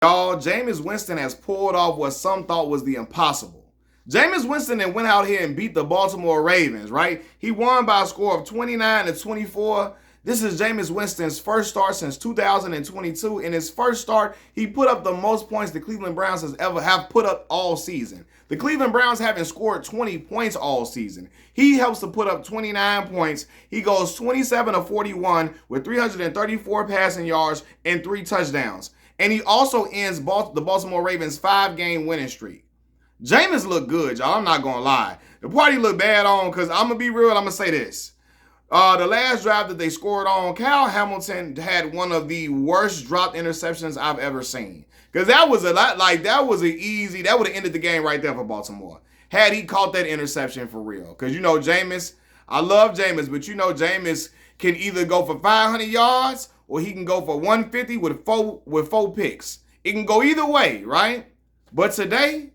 Y'all, Jameis Winston has pulled off what some thought was the impossible. Jameis Winston then went out here and beat the Baltimore Ravens, right? He won by a score of 29-24. This is Jameis Winston's first start since 2022. In his first start, he put up the most points the Cleveland Browns has ever have put up all season. The Cleveland Browns haven't scored 20 points all season. He helps to put up 29 points. He goes 27-41 with 334 passing yards and 3 touchdowns. And he also ends the Baltimore Ravens' 5-game winning streak. Jameis looked good, y'all. I'm not going to lie. The party looked bad on because I'm going to be real. I'm going to say this. The last drive that they scored on, Kyle Hamilton had one of the worst dropped interceptions I've ever seen. Because that was that would have ended the game right there for Baltimore. Had he caught that interception for real. Because, Jameis, I love Jameis, but Jameis can either go for 500 yards or he can go for 150 with four picks. It can go either way, right? But today,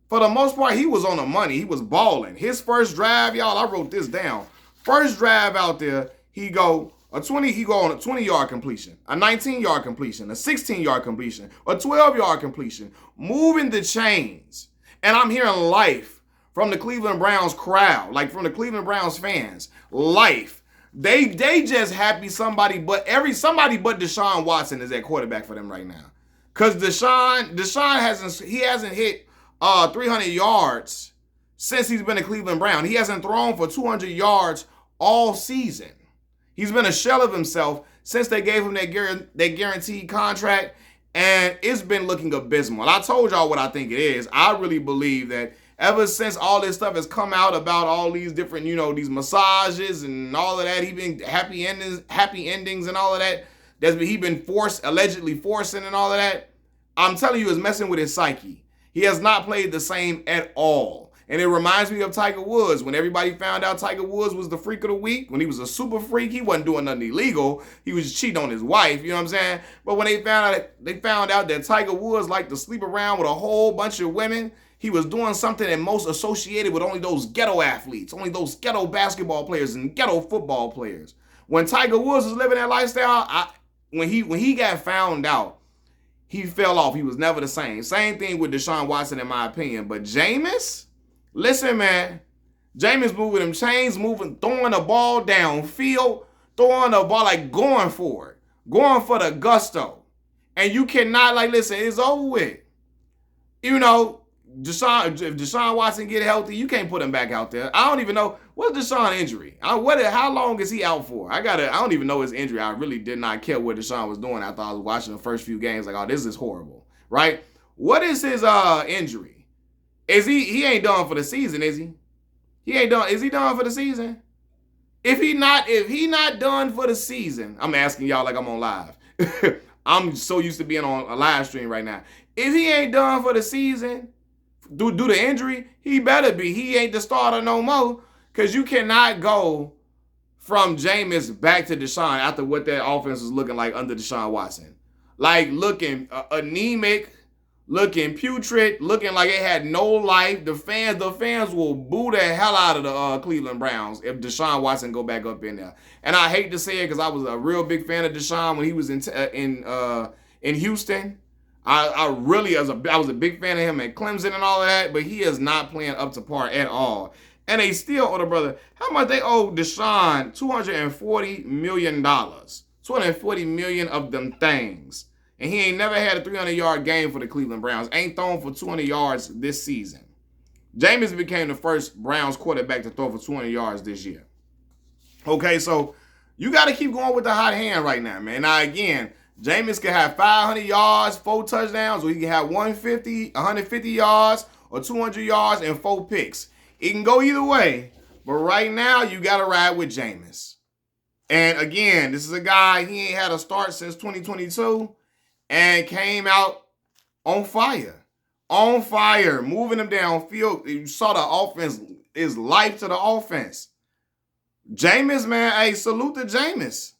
for the most part, he was on the money. He was balling. His first drive, y'all, I wrote this down. First drive out there, he go on a 20-yard completion, a 19-yard completion, a 16-yard completion, a 12-yard completion, moving the chains. And I'm hearing life from the Cleveland Browns crowd, like from the Cleveland Browns fans. Life. They just happy somebody but Deshaun Watson is at quarterback for them right now. Cause Deshaun hasn't hit 300 yards since he's been a Cleveland Brown. He hasn't thrown for 200 yards all season. He's been a shell of himself since they gave him that guaranteed contract, and it's been looking abysmal. I told y'all what I think it is. I really believe that ever since all this stuff has come out about all these different, these massages and all of that, he been happy endings and all of that. He been allegedly forcing and all of that. I'm telling you, it's messing with his psyche. He has not played the same at all. And it reminds me of Tiger Woods. When everybody found out Tiger Woods was the freak of the week, when he was a super freak, he wasn't doing nothing illegal. He was cheating on his wife, you know what I'm saying? But when they found out that Tiger Woods liked to sleep around with a whole bunch of women, he was doing something that most associated with only those ghetto athletes, only those ghetto basketball players and ghetto football players. When Tiger Woods was living that lifestyle, when he got found out, he fell off. He was never the same. Same thing with Deshaun Watson, in my opinion. But Jameis, listen, man. Jameis moving them chains, throwing the ball downfield, throwing the ball, like going for it, going for the gusto. And you cannot, listen, it's over with. If Deshaun Watson get healthy, you can't put him back out there. I don't even know what's Deshaun injury. How long is he out for? I don't even know his injury. I really did not care what Deshaun was doing after I was watching the first few games. Like, oh, this is horrible, right? What is his injury? Is he ain't done for the season? Is he? He ain't done. Is he done for the season? If he not done for the season, I'm asking y'all like I'm on live. I'm so used to being on a live stream right now. If he ain't done for the season, due to injury, he better be. He ain't the starter no more. Because you cannot go from Jameis back to Deshaun after what that offense was looking like under Deshaun Watson. Like looking anemic, looking putrid, looking like it had no life. The fans will boo the hell out of the Cleveland Browns if Deshaun Watson go back up in there. And I hate to say it because I was a real big fan of Deshaun when he was in Houston. I was a big fan of him at Clemson and all of that, but he is not playing up to par at all. And they still owe the brother, how much they owe Deshaun? $240 million. $240 million of them things. And he ain't never had a 300-yard game for the Cleveland Browns. Ain't thrown for 200 yards this season. Jameis became the first Browns quarterback to throw for 200 yards this year. Okay, so you got to keep going with the hot hand right now, man. Now, again, Jameis can have 500 yards, 4 touchdowns, or he can have 150 yards, or 200 yards and 4 picks. It can go either way. But right now, you got to ride with Jameis. And again, this is a guy, he ain't had a start since 2022 and came out on fire. On fire, moving them downfield. You saw the offense is life to the offense. Jameis, man, hey, salute to Jameis.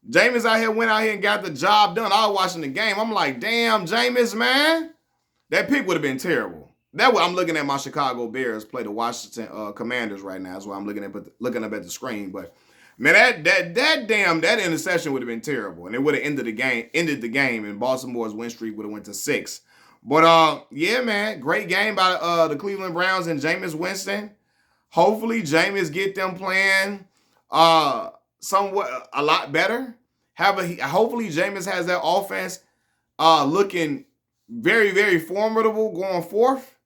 Jameis went out here and got the job done. I was watching the game. I'm like, damn, Jameis, man. That pick would have been terrible. I'm looking at my Chicago Bears play the Washington Commanders right now. That's why I'm looking up at the screen. But Man, that interception would have been terrible, and it would have ended the game, and Baltimore's win streak would have went to 6. But yeah, man, great game by the Cleveland Browns and Jameis Winston. Hopefully, Jameis get them playing somewhat a lot better. Hopefully Jameis has that offense looking very, very formidable going forth.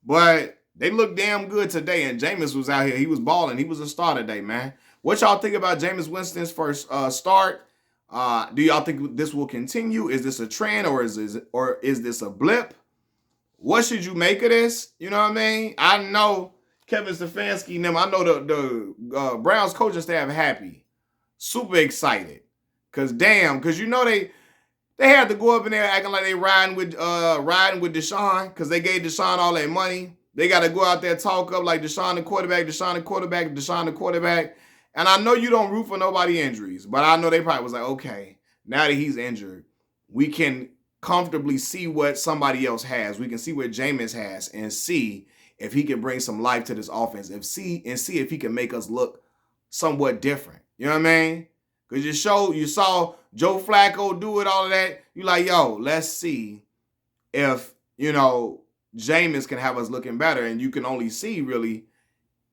But they look damn good today, and Jameis was out here. He was balling. He was a star today, man. What y'all think about Jameis Winston's first start? Do y'all think this will continue? Is this a trend, or is this a blip? What should you make of this? You know what I mean? I know Kevin Stefanski and them. I know the Browns coaching staff happy, super excited, cause you know they had to go up in there acting like they riding with Deshaun, cause they gave Deshaun all that money. They got to go out there talk up like Deshaun the quarterback, Deshaun the quarterback, Deshaun the quarterback. And I know you don't root for nobody injuries, but I know they probably was like, okay, now that he's injured, we can comfortably see what somebody else has. We can see what Jameis has and see if he can bring some life to this offense, and see if he can make us look somewhat different. You know what I mean? Because you saw Joe Flacco do it, all of that. You like, yo, let's see if, Jameis can have us looking better. And you can only see, really,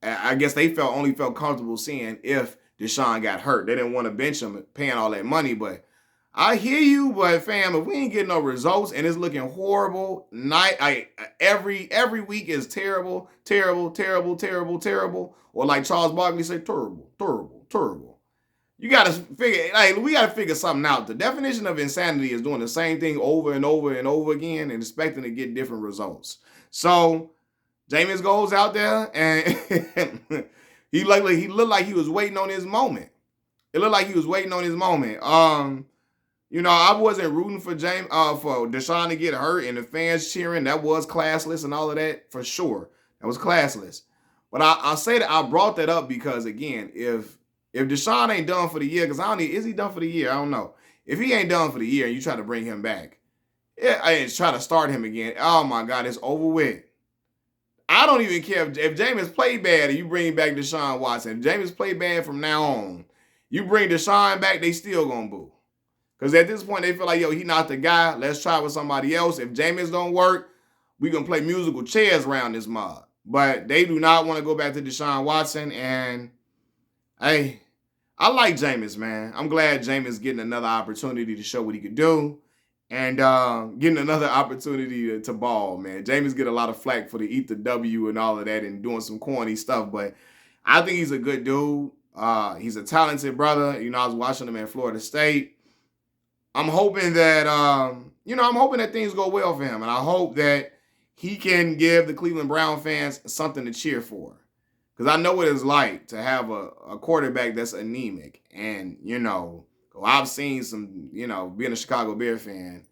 I guess they only felt comfortable seeing if Deshaun got hurt. They didn't want to bench him paying all that money. But I hear you, but fam, if we ain't getting no results and it's looking horrible, every week is terrible, terrible, terrible, terrible, terrible. Or like Charles Barkley said, terrible, terrible, terrible. You gotta we gotta figure something out. The definition of insanity is doing the same thing over and over and over again and expecting to get different results. So Jameis goes out there and he looked like he was waiting on his moment. It looked like he was waiting on his moment. I wasn't rooting for Deshaun to get hurt and the fans cheering. That was classless and all of that, for sure. That was classless. But I'll say that I brought that up because, again, if Deshaun ain't done for the year, because is he done for the year? I don't know. If he ain't done for the year and you try to bring him back, try to start him again, oh my God, it's over with. I don't even care if Jameis played bad and you bring back Deshaun Watson. If Jameis played bad from now on, you bring Deshaun back, they still gonna boo. Because at this point, they feel like, yo, he not the guy. Let's try with somebody else. If Jameis don't work, we can play musical chairs around this mob. But they do not want to go back to Deshaun Watson. And, hey, I like Jameis, man. I'm glad Jameis getting another opportunity to show what he could do. And getting another opportunity to ball, man. Jameis get a lot of flack for the eat the W and all of that and doing some corny stuff. But I think he's a good dude. He's a talented brother. I was watching him at Florida State. I'm hoping that things go well for him. And I hope that he can give the Cleveland Brown fans something to cheer for. Because I know what it's like to have a quarterback that's anemic. And, I've seen some, being a Chicago Bear fan,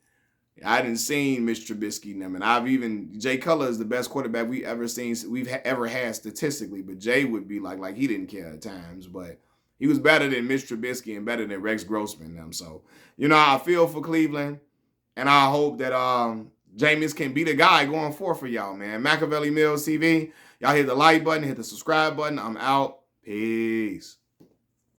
I didn't seen Mitch Trubisky and them. And Jay Cutler is the best quarterback we've ever had statistically. But Jay would be like he didn't care at times. But he was better than Mitch Trubisky and better than Rex Grossman and them. So, I feel for Cleveland. And I hope that Jameis can be the guy going forth for y'all, man. Machiavelli Mills TV. Y'all hit the like button, hit the subscribe button. I'm out. Peace.